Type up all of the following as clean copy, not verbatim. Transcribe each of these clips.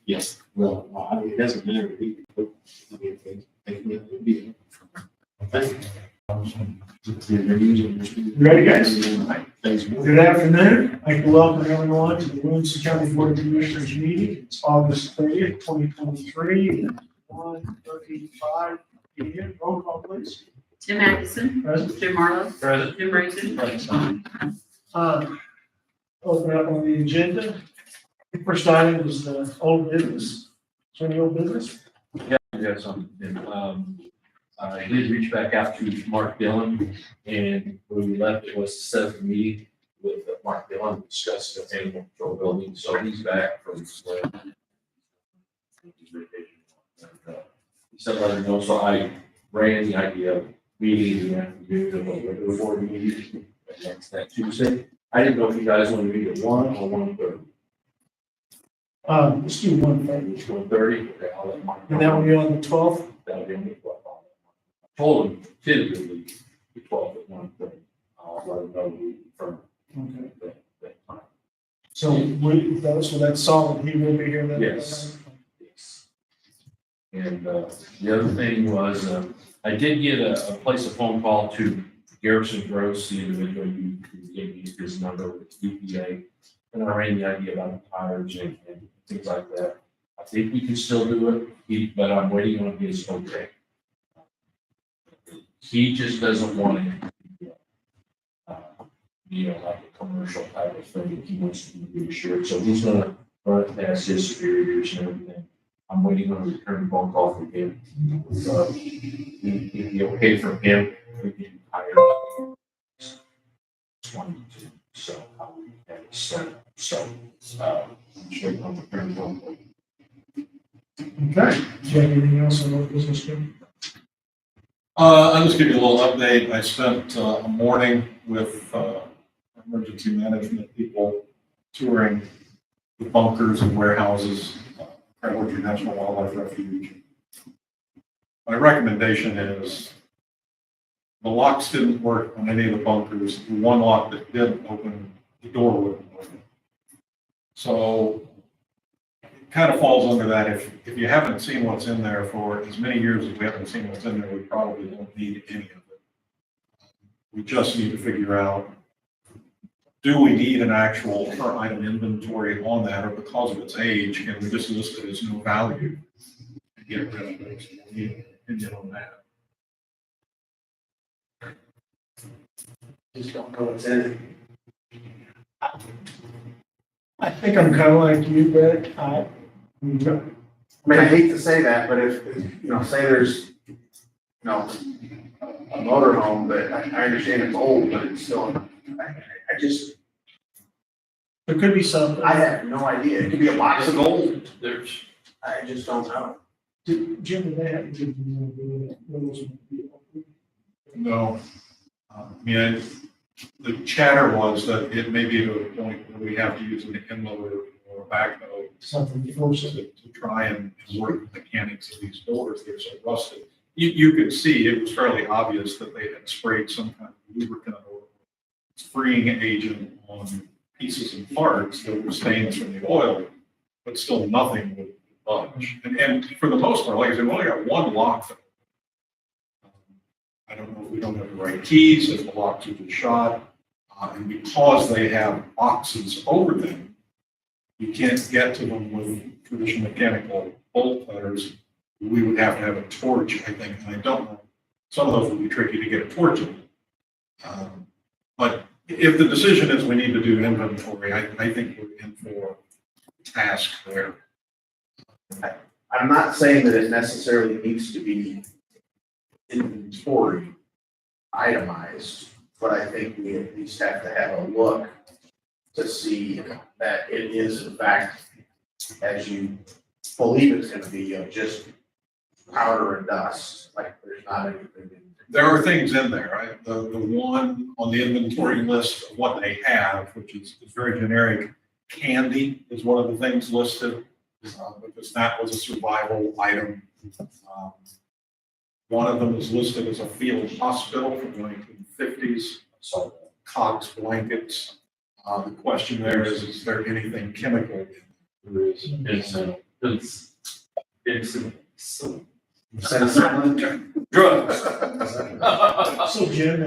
Yes, well, I mean, it doesn't matter. We can put, I mean, they be. Ready, guys? Good afternoon. I'd like to welcome everyone to the Board County Board of Commissioners meeting. It's August 30th, 2023, 1:35 p.m. Roll call, please. Tim Atkinson. Present. Jim Marlowe. Present. Jim Raisik. Open up on the agenda. The first item is the old business. Is there any old business? Yeah, I got something. I did reach back out to Mark Dillon, and when we left, it was to set up a meeting with Mark Dillon, to discuss the animal control building, so he's back from his vacation. He said, let him know, so I ran the idea of meeting in the afternoon of a regular board meeting, and that's that Tuesday. I didn't know if you guys wanted to meet at 1 or 1:30. Let's do 1:30. 1:30, okay, I'll let Mark know. And that will be on the 12th. That'll be on the 12th. Told him tentatively the 12th at 1:30. I'll let him know we confirm Okay. that time. So that's solid. He will be here then. Yes. Yes. And the other thing was, I did get a place a phone call to Garrison Gross, the individual who gave me his number with EPA. And I ran the idea about the tires and things like that. I think we can still do it, but I'm waiting on his okay. He just doesn't want it, like a commercial type of thing. He wants to be reassured. So he's going to run it past his superiors and everything. I'm waiting on a return phone call from him. It'd be okay from him. We can hire 22. So I would have it set. So I'm just waiting on the return phone call. Okay. Do you have anything else on old business, Jim? I'll just give you a little update. I spent a morning with emergency management people touring the bunkers and warehouses at Woodruff National Wildlife Refuge. My recommendation is the locks didn't work on any of the bunkers. The one lock that did open, the door wouldn't open. So it kind of falls under that. If you haven't seen what's in there for as many years as we haven't seen what's in there, we probably don't need any of it. We just need to figure out, do we need an actual per item inventory on that, or because of its age, can we just list it as no value and get rid of it? We need an opinion on that. Just don't know what's in it. I think I'm kind of like you, Brett. I mean, I hate to say that, but if, say there's, a motorhome, but I understand it's old, but it's still, I just, there could be some. I have no idea. It could be a box of gold. There's I just don't know. Jim, did they have to No. The chatter was that it may be to a point where we have to use an inloader or a backhoe something to try and work the mechanics of these doors. They're so rusted. You could see it was fairly obvious that they had sprayed some kind of lubricant or freeing agent on pieces and parts that were stains from the oil, but still nothing would budge. And for the most part, like I said, we only got one lock. I don't know if we don't have the right keys, if the locks are just shot. And because they have boxes over them, you can't get to them with traditional mechanical bolt cutters. We would have to have a torch, I think, and I don't know. Some of those would be tricky to get a torch in. But if the decision is we need to do inventory, I think we're in for a task there. I'm not saying that it necessarily needs to be inventory itemized, but I think we at least have to have a look to see that it is in fact, as you believe it's going to be, just powder and dust. Like there's not anything. There are things in there, right? The one on the inventory list of what they have, which is very generic. Candy is one of the things listed, because that was a survival item. One of them is listed as a field hospital from the 1950s. So Cox blankets. The question there is there anything chemical in it? Drugs. So Jim,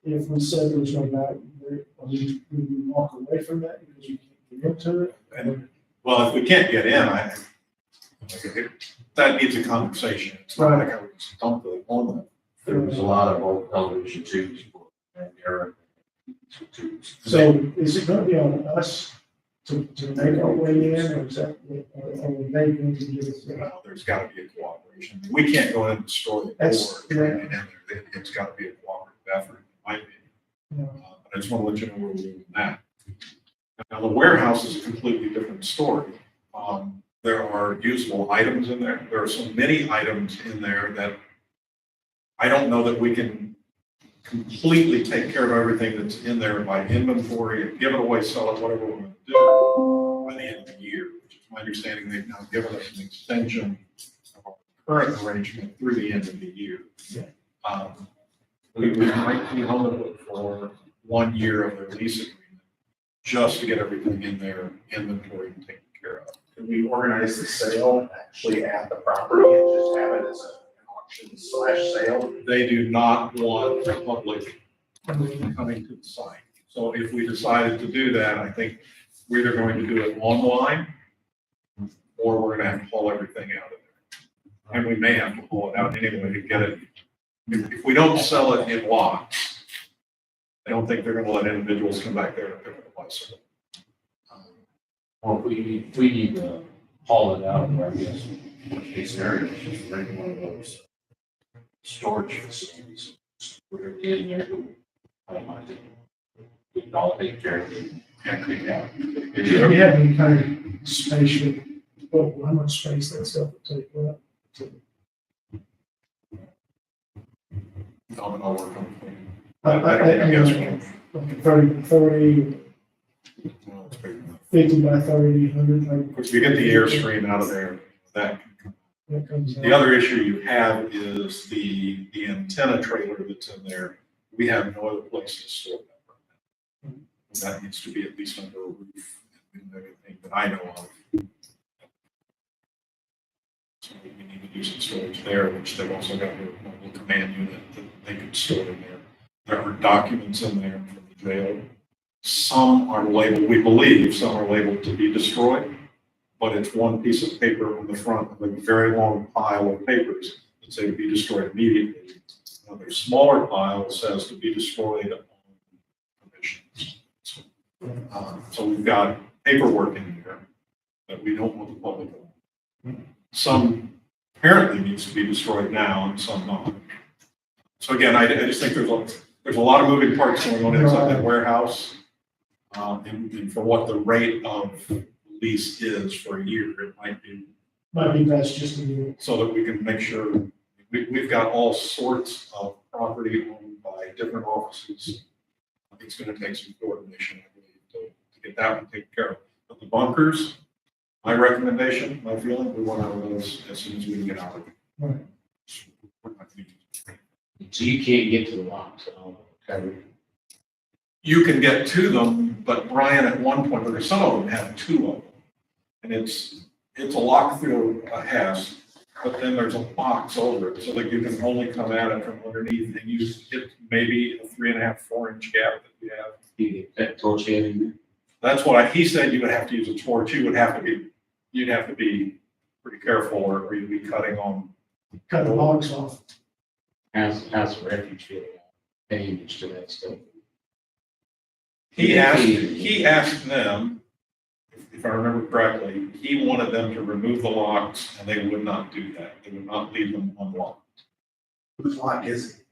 if we said there was no back, we walk away from that because you can't get into it? And, well, if we can't get in, that needs a conversation. It's not like I would just dump it on them. There was a lot of old television tubes and there. So is it gonna be on us to make our way in, or is that, or are they going to get us in? Well, there's gotta be a cooperation. We can't go in and destroy the That's board. And in there. It's gotta be a cooperative effort, in my opinion. Yeah. But I just wanna let you know where we're doing that. Now, the warehouse is a completely different story. There are usable items in there. There are so many items in there that I don't know that we can completely take care of everything that's in there by inventory, give it away, sell it, whatever we're gonna do by the end of the year, which is my understanding. They've now given us an extension of our current arrangement through the end of the year. We might be on the hook for 1 year of their lease agreement, just to get everything in their inventory and taken care of. Can we organize the sale actually at the property and just have it as an auction slash sale? They do not want the public coming to the site. So if we decided to do that, I think we're either going to do it online or we're gonna have to haul everything out of there. And we may have to haul it out anyway to get it. If we don't sell it in lots, I don't think they're gonna let individuals come back there and pick it up. Or we need to haul it out, or I guess, these areas, just bring one of those storage facilities. We're in there, I don't mind. We can all take care of it and clean it out. Do you have any kind of space, well, how much space that stuff would take up? I'll work on I mean, like 30, it. No, it's big enough. 50 by 30, 100, like. If you get the airstream out of there, that can come. That comes The out. other issue you have is the antenna trailer that's in there. We have no other place to store that. That needs to be at least under a roof and everything that I know of. So we need to do some storage there, which they've also got their mobile command unit that they could store in there. There are documents in there from the jail. Some are labeled, we believe, some are labeled to be destroyed, but it's one piece of paper on the front of a very long pile of papers that say to be destroyed immediately. Another smaller pile says to be destroyed on permissions. So we've got paperwork in here that we don't want the public on. Some apparently needs to be destroyed now and some not. So again, I just think there's a lot of moving parts going on inside that warehouse. And for what the rate of lease is for a year, it might be Best just to do it. so that we can make sure, we've got all sorts of property owned by different offices. It's gonna take some coordination, I believe, to get that one taken care of. But the bunkers, my recommendation, my feeling, we want out of those as soon as we can get out of it. Right. We're not gonna use So you can't get to the locks, okay? You can get to them, but Brian, at one point, or some of them have two of them. And it's a lock through a hasp, but then there's a box over it, so that you can only come at it from underneath and you hit maybe a 3.5, 4-inch gap that you have. You get that torch in. That's what he said, you would have to use a torch, you'd have to be pretty careful or you'd be cutting on. Cut the logs off. How's the refuge feel about paying to that stuff? He asked them, if I remember correctly, he wanted them to remove the locks and they would not do that. They would not leave them unlocked. Whose lock is it?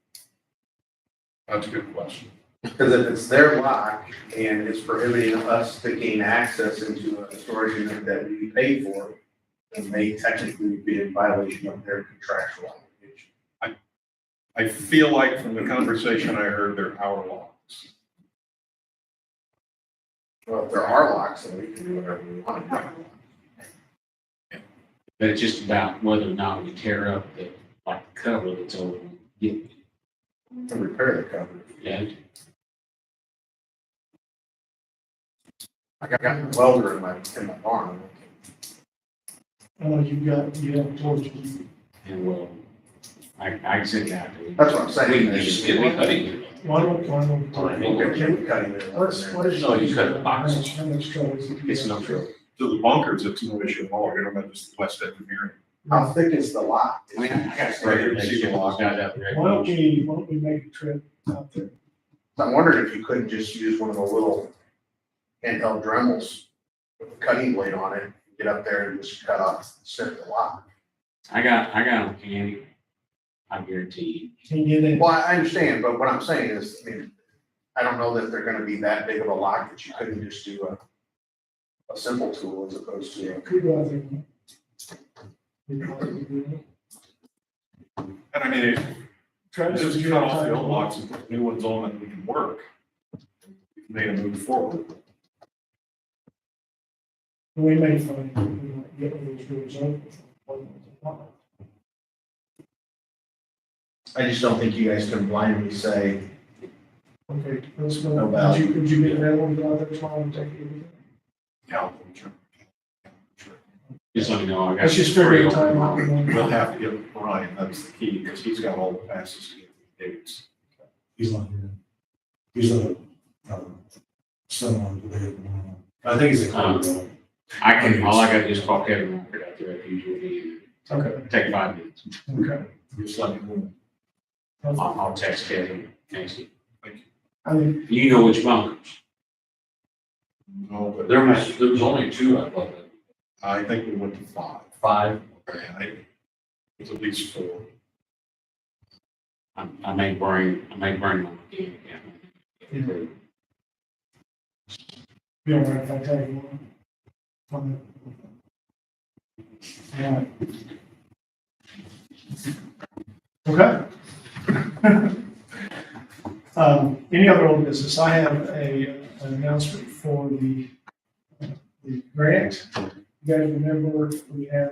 That's a good question. Because if it's their lock and it's prohibiting us to gain access into a storage unit that we paid for, then they technically would be in violation of their contractual obligation. I feel like from the conversation I heard, they're our locks. Well, if there are locks, then we can do whatever we want. But it's just about whether or not we tear up the, like, the cover that's over. Yeah. To repair the cover. Yeah. I got a welder in my barn. You have torches. And well, I can send it out to you. That's what I'm saying. We just get me cutting. Why don't? Okay, cutting it. What is? No, you cut the boxes. How much trouble is it? It's no trouble. To the bunkers, it's no issue at all. You're not just West Engineering. How thick is the lot? I mean, I got a right here, see the lock guys out there. Why don't we make a trip out there? I'm wondering if you couldn't just use one of the little handheld Dremels with a cutting blade on it, get up there and just cut off, snip the lot. I got them handy. I guarantee Can you get it? Well, I understand, but what I'm saying is, I mean, I don't know that they're gonna be that big of a lock that you couldn't just do a simple tool as opposed to Could go out there. You know, And I mean, Travis, just you cut have off the time? old locks and put new ones on and we can work. We can move forward. We may find, we might get one of those doors open. I just don't think you guys can blindly say, Okay, let's go. No value. Would you get that one, go out there tomorrow and take it? Yeah. Just let me know. I got. Let's just figure the time out. We'll have to get Ryan, that's the key, because he's got all the passes to get the dates. He's not here. He's a, someone today. I think he's a cop. I can, all I got is call Kevin Rockford out there at the usual meeting. Okay, Take 5 minutes. okay. Just let me know. I'll text Kevin, next week. I mean, You know which bunkers? No, but There was only 2, I thought. I think we went to 5. 5. Okay, it's at least 4. I may bring them again. be all right if I tell you one. Alright. Okay. Any other old business? I have an announcement for the grant. You guys remember we had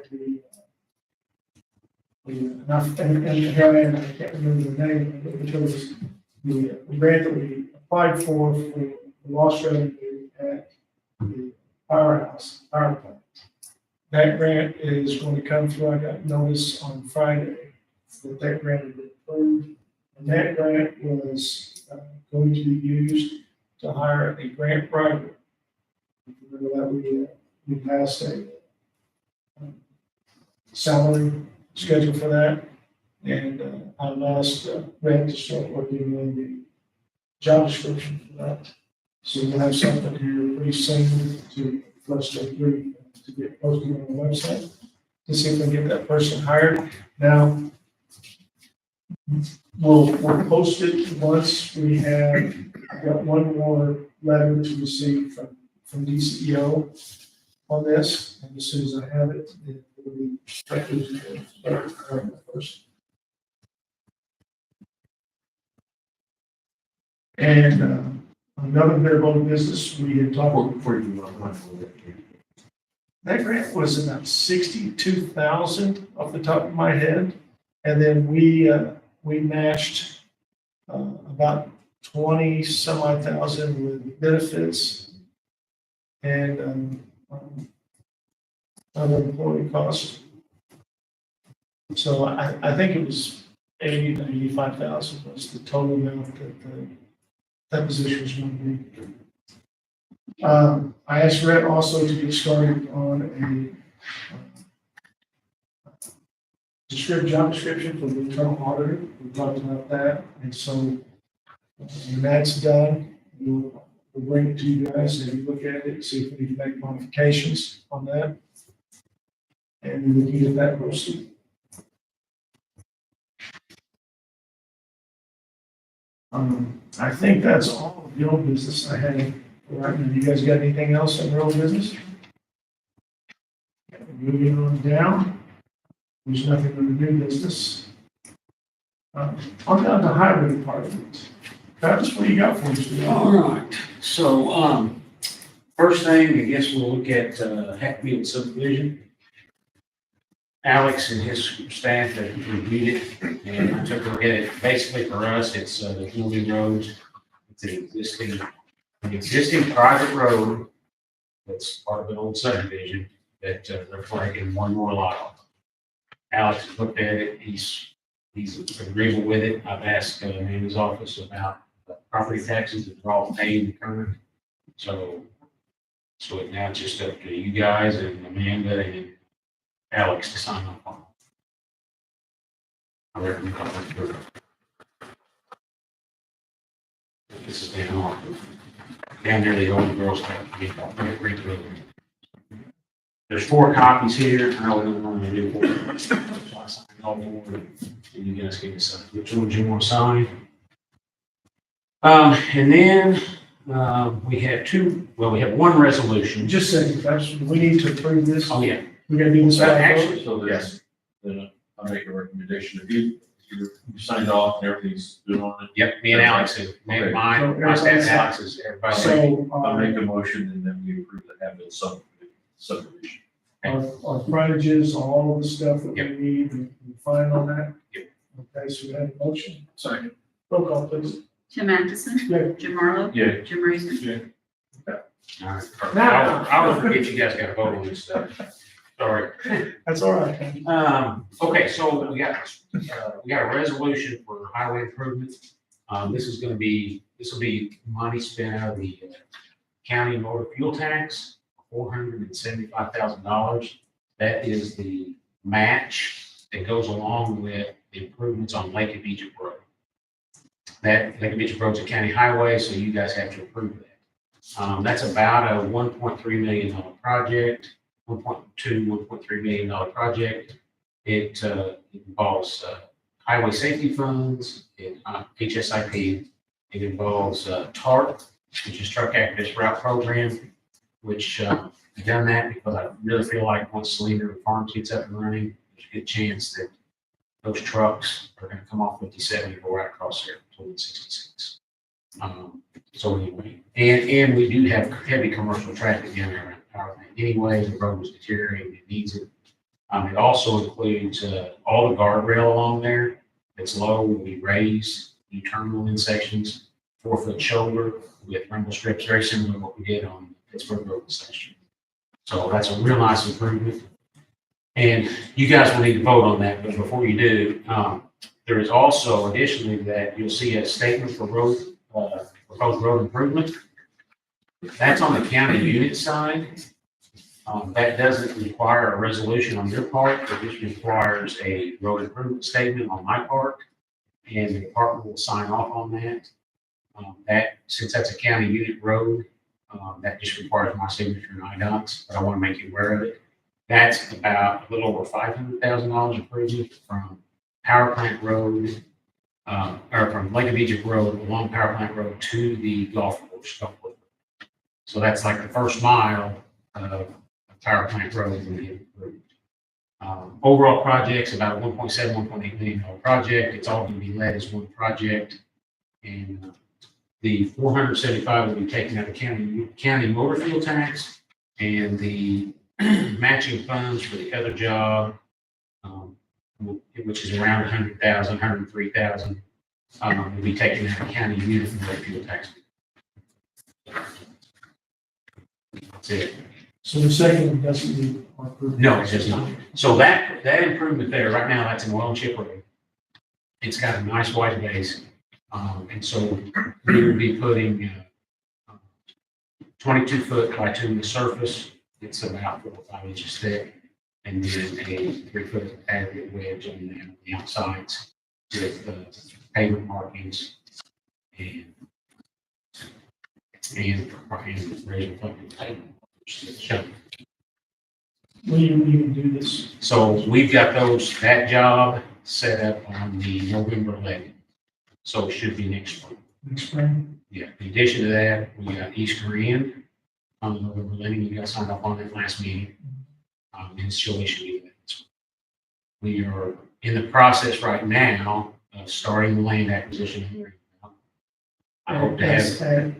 and here I am, I can't remember the name of it, because the grant that we applied for the lost revenue at the firehouse, power plant. That grant is going to come through. I got notice on Friday that grant had been approved. And that grant was going to be used to hire a grant writer. Remember that we passed a salary schedule for that. And I've asked Brett to start working on the job description for that. So we'll have something here pretty soon to let's go through to get posted on the website to see if we can get that person hired. Now, we'll post it once we have got one more letter to receive from DCEO on this. And as soon as I have it, it will be directed to the person. And another bit of old business, we had talked. Before you run over there. That grant was about 62,000 off the top of my head. And then we matched about 20 some odd thousand with benefits and other employee costs. So I think it was 80 to 85,000 was the total amount that position was going to be. I asked Rhett also to get started on a job description for the internal auditor. We talked about that, and so when that's done, we'll bring it to you guys and you look at it, see if we need to make modifications on that, and we can get that posted. I think that's all of the old business I had. Right now, you guys got anything else in real business? Moving on down, there's nothing in the new business. On down to highway department. Travis, what do you got for us today? All right, so, first thing, I guess we'll look at, Hatfield subdivision. Alex and his staff have reviewed it, and I took a look at it. Basically for us, it's, the Hillview roads. It's an existing private road that's part of an old subdivision that they're flagging one more lot on. Alex has looked at it, he's agreeable with it. I've asked in his office about property taxes, that they're all paid current. So it now it's just up to you guys and Amanda and Alex to sign off on. I recommend going through it. This is down near the old girls' club. There's 4 copies here. I don't know what I'm gonna do for it. So I signed all 4, and you guys can decide which ones you want to sign. And then, we have one resolution. Just a second, Pastor, do we need to approve this? Oh, yeah. We gotta do this by vote? Actually, so there's, then I'll make a recommendation. If you signed off and everything's good on it, Yep, me and Alex, and Okay. mine, my staff, Alex's, everybody. So, I'll make a motion and then we approve the habit subdivision. our frontages, all of the stuff that we Yep. need, we find on that? Yep. Okay, so we have a motion. Second. Roll call, please. Tim Anderson. Yeah. Jim Marlowe. Yeah. Jim Reason. All right, perfect. I don't forget you guys got to vote on this stuff. Sorry. That's all right. Okay, so we got a resolution for highway improvements. This will be money spent out of the county motor fuel tax, $475,000. That is the match that goes along with the improvements on Lake of Egypt Road. That Lake of Egypt Road's a county highway, so you guys have to approve that. That's about a $1.3 million project. 1.3 million dollar project. It involves highway safety funds, HSIP. It involves TARP, which is Truck Activist Route Program, which I've done that because I really feel like once Selena Farms gets up and running, there's a good chance that those trucks are going to come off 57 and go right across there to 66. So anyway, and we do have heavy commercial traffic down there around the power plant anyway. The road is deteriorating, it needs it. It also includes all the guardrail along there that's low will be raised, new terminal in sections, 4-foot shoulder with rumble strips, very similar to what we did on Pittsburgh Road section. So that's a real nice improvement. And you guys will need to vote on that, but before you do, there is also additionally that you'll see a statement for road, proposed road improvement. That's on the county unit side. That doesn't require a resolution on your part, it just requires a road improvement statement on my part, and the department will sign off on that. Since that's a county unit road, that just requires my signature and IDOT's, but I want to make you aware of it. That's about a little over $500,000 improvement from Power Plant Road, or from Lake of Egypt Road along Power Plant Road to the golf course. So that's like the first mile of Power Plant Road will be improved. Overall project's about a $1.8 million project. It's all going to be led as one project. And the 475 will be taken out of county motor fuel tax, and the matching funds for the other job, which is around 100,000, 103,000, will be taken out of county unit motor fuel tax. That's it. So the second one doesn't need our approval? No, it does not. So that improvement there, right now, that's an oil and chip road. It's got a nice wide base. And so we will be putting 22-foot bitumen surface. It's about 4 or 5 inches thick. And then a 3-foot aggregate wedge on the outsides with pavement markings and razor plugging pavement. When you can do this? So we've got that job set up on the November 11th. So it should be next spring. Next spring? Yeah, in addition to that, we got East Korean on the November 11th. You got signed up on that last meeting. And she'll issue that. We are in the process right now of starting the land acquisition hearing. I hope to have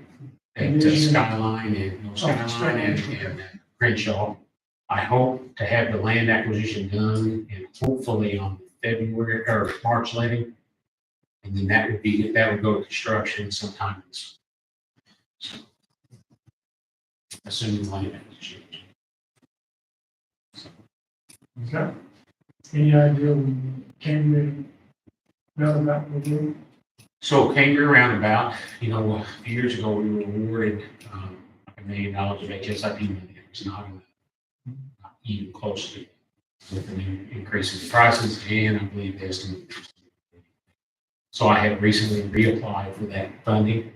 at Skyline and Crenshaw. I hope to have the land acquisition done and hopefully on February or March letting. And then that would go to construction sometime. assuming the land acquisition. Okay. Any idea when Cambridge roundabout will do? So Kangaroo Roundabout, you know, a few years ago, we were awarded $1 million of HSIP money. It was not even close to with the new increase in prices and I believe the estimate. So I have recently reapplied for that funding,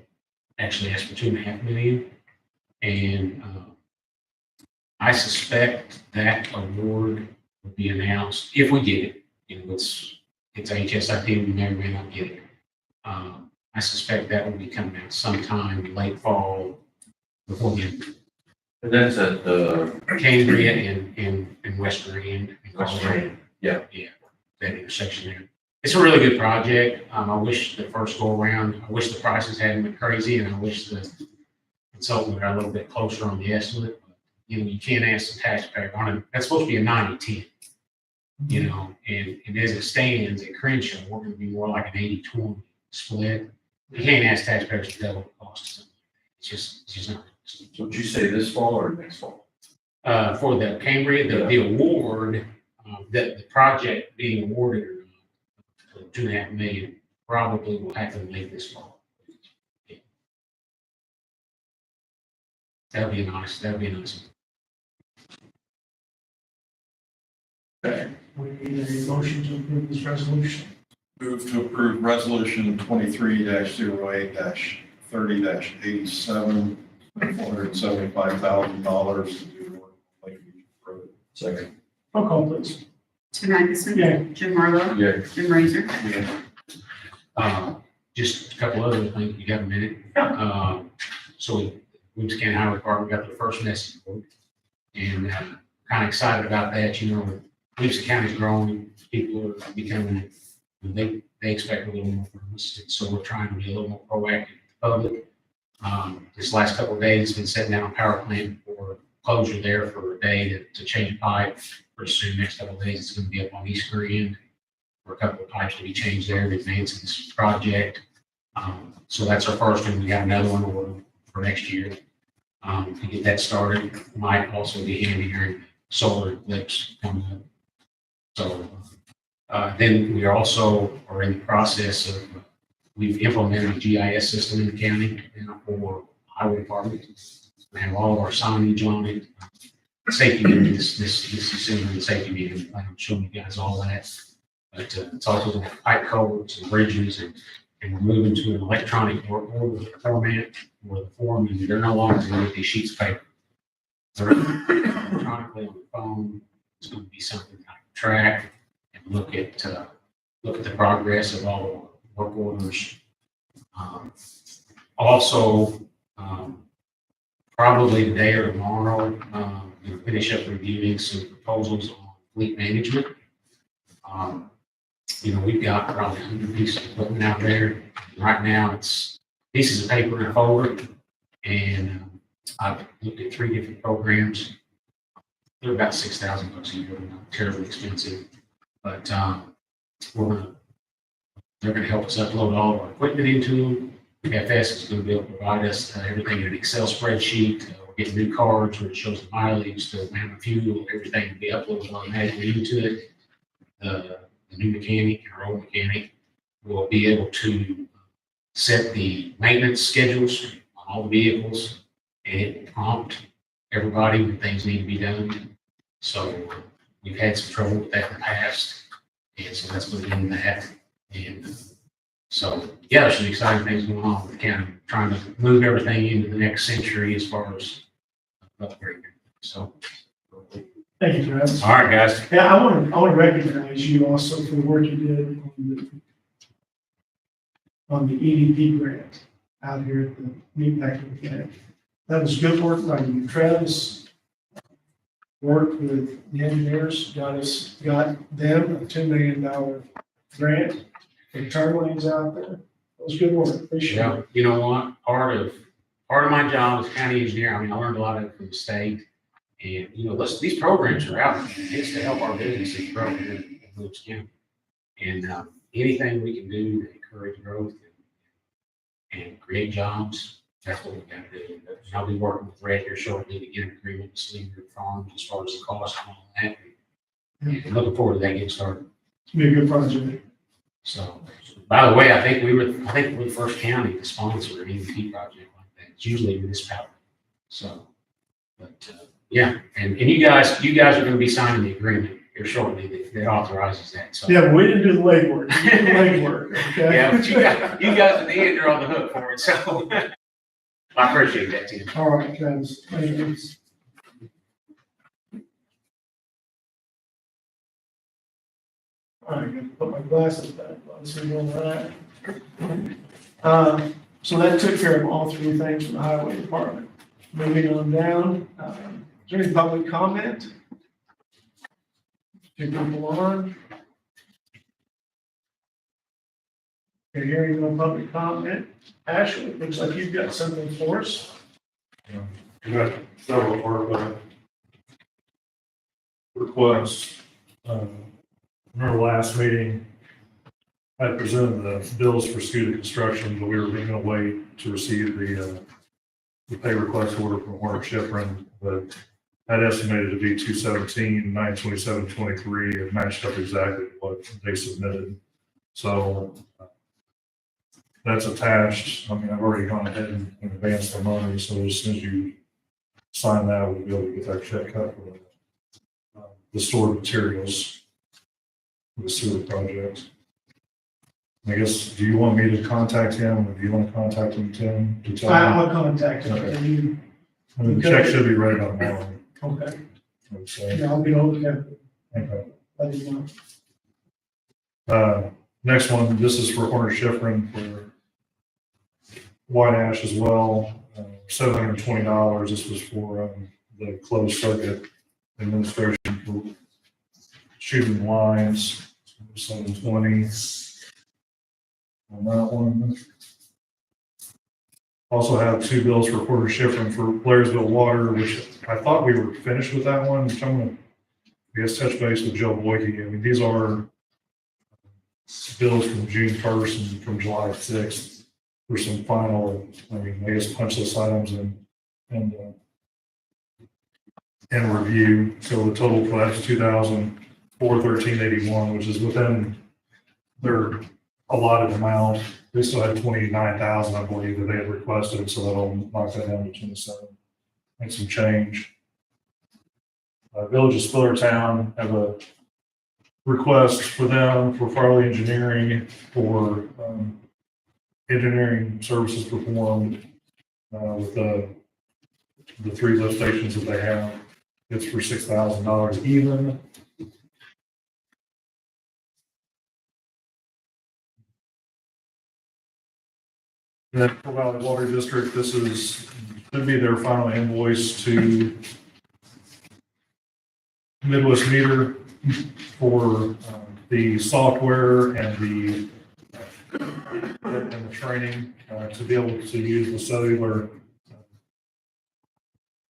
actually asked for $2.5 million. And I suspect that award will be announced if we get it. You know, it's HSIP, we may or may not get it. I suspect that will be coming out sometime late fall before the end. And that's at the Cambria and Western End. Western, yeah. Yeah, that intersection there. It's a really good project. I wish the first go around, I wish the prices hadn't been crazy and I wish the consultant got a little bit closer on the estimate. But, you know, you can't ask the taxpayer on it. That's supposed to be a 90-10, you know, and as it stands at Crenshaw, we're going to be more like an 80-20 split. You can't ask taxpayers to double the cost. It's just not. So would you say this fall or next fall? For the Cambria, the award, the project being awarded or not, for $2.5 million, probably will happen late this fall. Yeah. That'd be nice. Okay. We need a motion to approve this resolution. Move to approve resolution 23-08-30-87, $475,000 to do work on Lake Beach Road. Second. Roll call, please. Tim Anderson. Yeah. Jim Marlowe. Yeah. Jim Razor. Just a couple other things. You got a minute? So Williams County Highway Department got the first message board, and kind of excited about that. You know, Williams County's growing. People are becoming. They expect a little more from us, and so we're trying to be a little more proactive with the public. This last couple of days, been setting down a power plant for closure there for a day to change a pipe. Pretty soon, next couple of days, it's going to be up on East End for a couple of pipes to be changed there to advance this project. So that's our first one. We got another one for next year to get that started. Might also be handy during solar eclipse coming up. So. Then we also are in the process of, we've implemented a GIS system in the county for highway department. We have all of our signage on it. Safety meeting, this December, the safety meeting, I'm showing you guys all that. But it's also the pipe culverts and bridges and we're moving to an electronic order format where the foreman, they're no longer going to get these sheets of paper. They're electronically on the phone. It's going to be something I can track. Look at the progress of all the work orders. Probably today or tomorrow, we'll finish up reviewing some proposals on fleet management. You know, we've got probably 100 pieces of equipment out there. Right now, it's pieces of paper in a folder, and I've looked at 3 different programs. They're about $6,000 a year, not terribly expensive. But they're going to help us upload all of our equipment into them. FS is going to be able to provide us everything in an Excel spreadsheet. We're getting new cards where it shows the mileage, the amount of fuel, everything will be uploaded automatically into it. The new mechanic, our old mechanic, will be able to set the maintenance schedules on all the vehicles and it will prompt everybody when things need to be done. So we've had some trouble with that in the past, and so that's going to end that. And so, yeah, there's some exciting things going on with the county, trying to move everything into the next century as far as upgrading. So, Thank you, Travis. all right, guys. Yeah, I want to recognize you also for the work you did on the EDP grant out here at the meatpacking plant. That was good work by you. Travis worked with the engineers, got them a $2 million grant for turn lanes out there. It was good work. Appreciate Yeah, it. you know what? Part of my job as county engineer, I mean, I learned a lot of it from the state. And, you know, these programs are out. It's to help our businesses grow in Williams County. And anything we can do to encourage growth and create jobs, That's what we got to do. But I'll be working with Red here shortly to get an agreement with Slinger Farms as far as the cost and all that. And looking forward to that getting started. It's gonna be a good project. So, by the way, I think we're the first county to sponsor an EMP project like that. It's usually a municipality. So, but, yeah, and you guys are gonna be signing the agreement here shortly that authorizes that, so. Yeah, but we didn't do the legwork. You did the legwork, okay? Yeah, but you guys at the end are on the hook for it, so. I appreciate that, Tim. All right, Travis. Thanks. All right, gonna put my glasses back. Let's see where we're at. So that took care of all three things for the highway department. Moving on down, is there any public comment? Two people on. Okay, hearing no public comment. Ashley, looks like you've got something for us. We got several ARPA requests. Remember last meeting, I presented the bills for student construction, but we were going to wait to receive the pay request order from Warner Schifrin, but that estimated to be 217, 927, 23. It matched up exactly what they submitted. So that's attached. I mean, I've already gone ahead and advanced the money, so as soon as you sign that, we'll be able to get that check cut for the stored materials for the sewer project. I guess, do you want me to contact him, or do you want to contact him, Tim? To tell him? I'll contact him. Okay. And you, I mean, the check should be ready by tomorrow. okay, I would say. yeah, I'll get over there. Okay. Let you know. Next one, this is for Horner Schifrin for white ash as well, $720. This was for the closed circuit administration for shooting lines, 720 on that one. Also have two bills for Porter Schifrin for Blairsville Water, which I thought we were finished with that one, which I'm gonna, I guess, touch base with Joe Boyke. I mean, these are bills from June 1st and from July 6th for some final, I mean, I guess punch list items and review. So the total for that is $2,413.81, which is within their allotted amount. They still had 29,000, I believe, that they had requested, so that'll knock that down to 27 and some change. Village of Spillertown have a request for them for Farley Engineering for engineering services performed with the three lift stations that they have. It's for $6,000 even. And then for Valley Water District, this is should be their final invoice to Midwest Meter for the software and the training to be able to use the cellular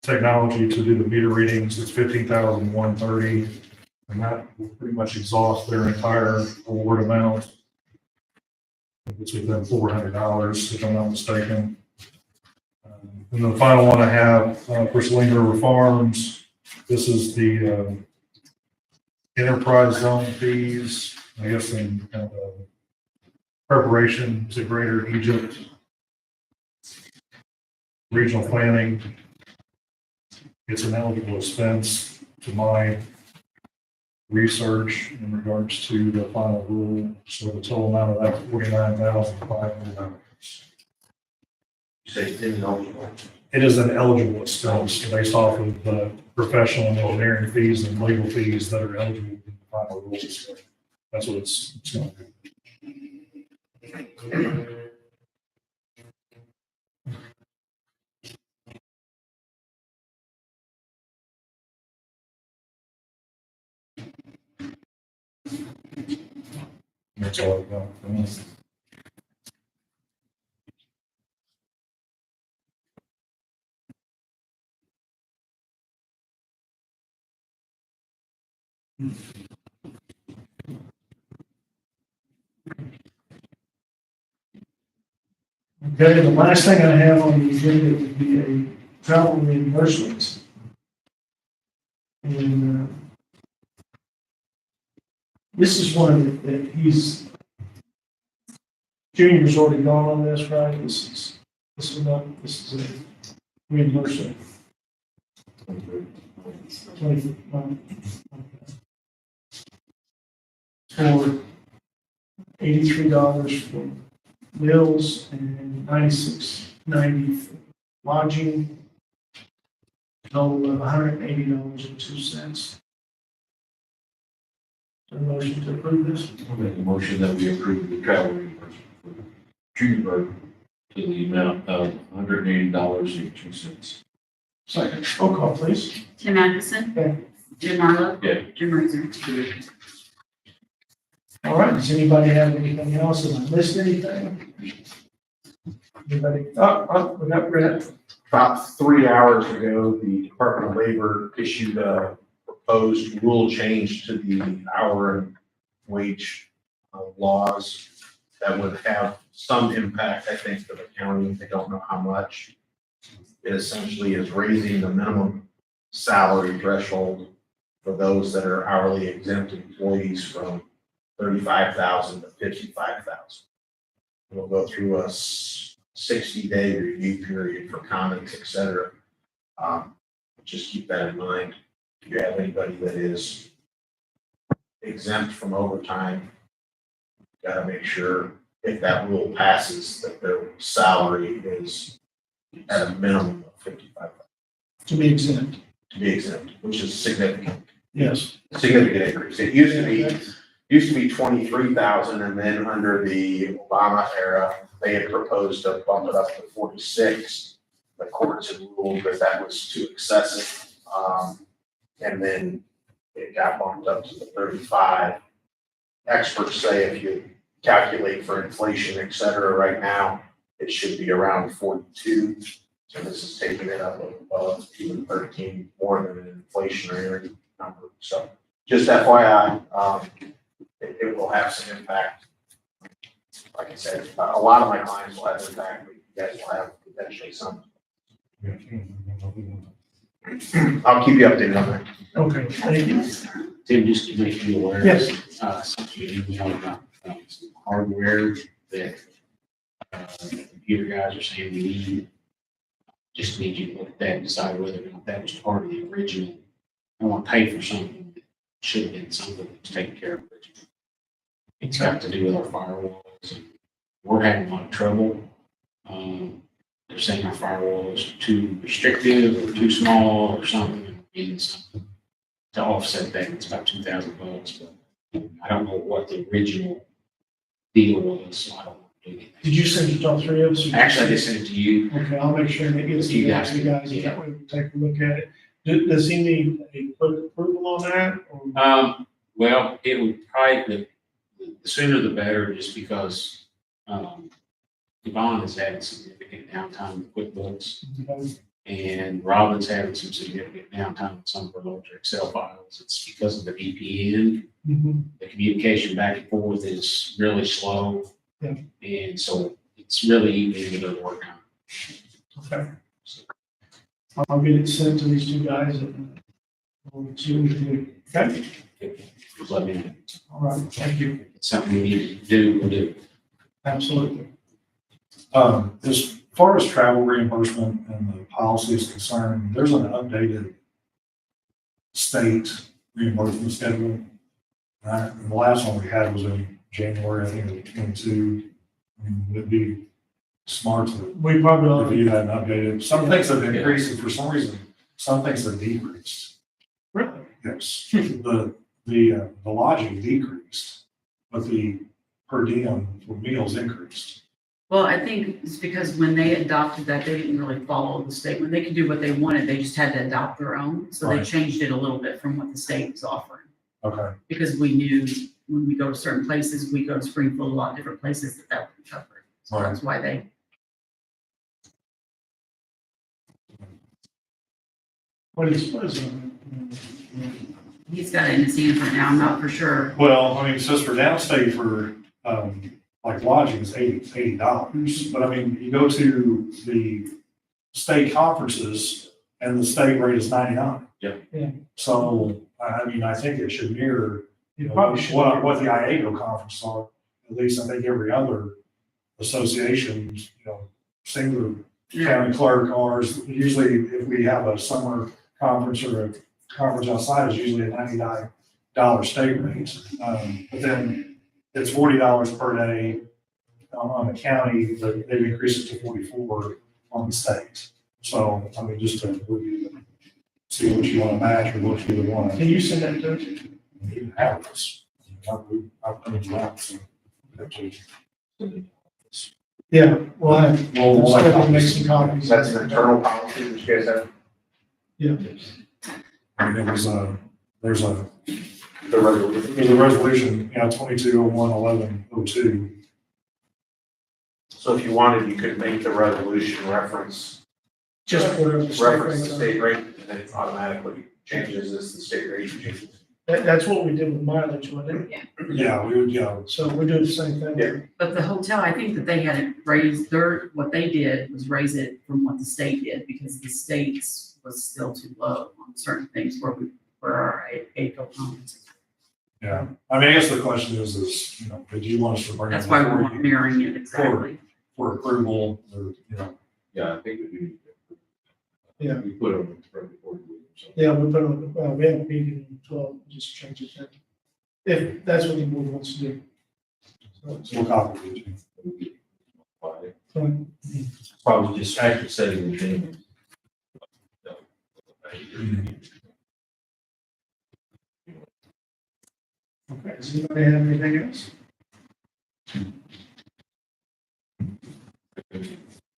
technology to do the meter readings. It's $15,130, and that will pretty much exhaust their entire award amount. It's within $400, if I'm not mistaken. And the final one I have for Saline River Farms, this is the enterprise zone fees, I guess in preparation to Greater Egypt regional planning. It's an eligible expense to my research in regards to the final rule. So the total amount of that $49,500. You say ineligible. It is an eligible expense based off of the professional and engineering fees and legal fees that are eligible in the final rules. So that's what it's going to be. That's all I've got for me. Okay, the last thing I have on the agenda would be a travel reimbursement. And this is one that he's, Junior's already gone on this, right? This is a reimbursement. 20, for $83 for meals and $96.90 for lodging. Total of $180.02. A motion to approve this? I'll make a motion that we approve the travel reimbursement for Junior Bird to the amount of $180.02. Second. Roll call, please. Tim Anderson. Yeah. Jim Marlowe. Yeah. Jim Reiser. All right, does anybody have anything else? Have I missed anything? Anybody? We got Brett. About 3 hours ago, the Department of Labor issued a proposed rule change to the hour and wage laws that would have some impact, I think, for the county. I don't know how much. It essentially is raising the minimum salary threshold for those that are hourly exempt employees from 35,000 to 55,000. We'll go through a 60-day review period for comments, et cetera. Just keep that in mind. If you have anybody that is exempt from overtime, got to make sure if that rule passes that their salary is at a minimum of 55,000 To be exempt. to be exempt, which is significant. Yes. Significant increase. It used to be 23,000, and then under the Obama era, they had proposed to bump it up to 46. The courts had ruled that that was too excessive. And then it got bumped up to the 35. Experts say if you calculate for inflation, et cetera, right now, it should be around 42. So this is taking it up above even 13, more than an inflationary number. So just FYI, it will have some impact. Like I said, a lot of my clients will have impact, but you guys will have potentially some. I'll keep you updated on that. Okay, thank you. Tim, just to make you aware. Yes. Something you know about some hardware that the computer guys are saying we need. Just need you to look at that and decide whether or not that was part of the original. I want to pay for something that should have been something that's taken care of originally. It's got to do with our firewalls, and we're having a lot of trouble. They're saying our firewall is too restrictive or too small or something, and we need something to offset that. It's about $2,000, but I don't know what the original deal was, so I don't want to do anything. Did you send it to all three of us? Actually, I just sent it to you. Okay, I'll make sure that gets to You you guys guys, can- that way we can take a look at it. Does he need a quick approval on that? Or- Well, it would probably, the sooner the better, just because, Yvonne has had significant downtime with QuickBooks, and Robin's having some significant downtime with some of her larger Excel files. It's because of the VPN. Mhm. The communication back and forth is really slow. Yeah. And so it's really easy to work on. Okay. I'll get it sent to these two guys and we'll see what we can do. Okay? Just let me know. All right, thank you. If it's something we need to do, we'll do. Absolutely. As far as travel reimbursement and the policy is concerned, there's an updated state reimbursement schedule. And the last one we had was in January, I think, of 22. I mean, it'd be smart to We probably ought to review that and update it. Some things have increased, and for some reason, some things have decreased. really. Yes, the lodging decreased, but the per diem for meals increased. Well, I think it's because when they adopted that, they didn't really follow the state. When they could do what they wanted, they just had to adopt their own. So they Right. changed it a little bit from what the state was offering. Okay, Because we knew when we go to certain places, we go to Springfield, a lot of different places that would be covered. So Right. that's why they, What is he's got it in his hands right now. I'm not for sure. well, I mean, it says for downstate for like lodging is $80. But I mean, you go to the state conferences and the state rate is 99. Yeah. Yeah. So, I mean, I think it should mirror, You probably should. what the IAGO conferences are. At least I think every other association, singular county clerk, ours, usually if we have a summer conference or a conference outside, it's usually a $99 state rate. But then it's $40 per day on the county, but they've increased it to 44 on the state. So, I mean, just to review, see what you want to match or what you would want Can you send that to us? to have this. I've done it once, so. Yeah, well, I, We'll we'll have make copies. some copies. That's an internal policy that you guys have, Yeah. And there's a the resolution. There's a resolution, 2201-1102. So if you wanted, you could make the resolution reference Just whatever the state reference rates the are. state rate, and then it automatically changes as the state rate changes. That's what we did with mileage, wasn't it? Yeah, we would, So we're doing the same thing. Yeah. But the hotel, I think that they had it raised, what they did was raise it from what the state did, because the state's was still too low on certain things where our ACO comments. yeah. I mean, I guess the question is, did you want us to bring it That's why we're before you mirroring it exactly. for approval, or, Yeah, I think we do. Yeah. We put them right before we do. So. Yeah, we put on, we have a meeting in 12, just change it then. If that's what the board wants to do. So, so we'll copy it. fine. Probably just actually setting the minimum. Okay, does anybody have anything else?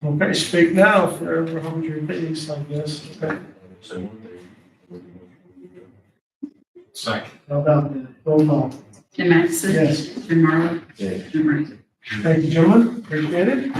Okay, speak now, forever hold your peace, I guess. Okay, So one thing. Second. how about that? Roll call. Tim Maxson. Yes. Jim Marlowe. Yeah. Jim Reed. Thank you, gentlemen. Appreciate it.